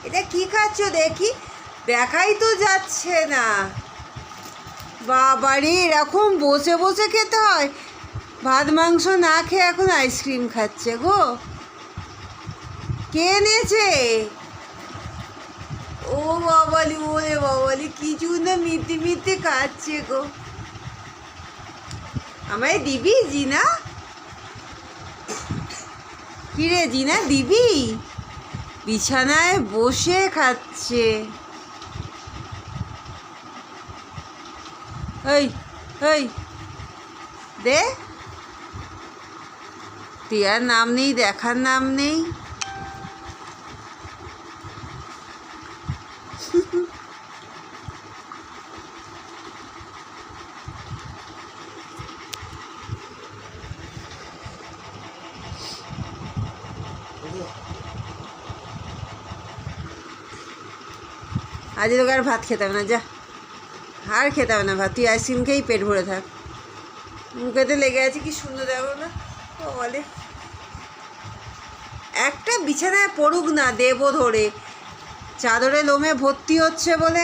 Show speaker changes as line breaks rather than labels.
এটা কি খাচ্ছ দেখি? দেখাই তো যাচ্ছে না। বাবারে, এরকম বসে বসে খেতে হয়? ভাত মাংস না খেয়ে এখন আইসক্রিম খাচ্ছে গো। কে এনেছে? ও বাবালি, ওরে বাবালি, কিছু না মিথ্যে মিথ্যে খাচ্ছে গো। আমায় দিবি জিনা? কিরে জিনা, দিবি? বিছানায় বসে খাচ্ছে। এই এই দে। দেওয়ার নাম নেই, দেখার নাম নেই। আজ তোকে আর ভাত খেতে হবে না, যা। আর খেতে হবে না ভাত, তুই আইসক্রিম খেয়েই পেট ভরে থাক। মুখেতে লেগে আছে, কি সুন্দর দেখো না। ও বলে একটা বিছানায় পড়ুক না, দেবো ধরে। চাদরে লোমে ভর্তি হচ্ছে বলে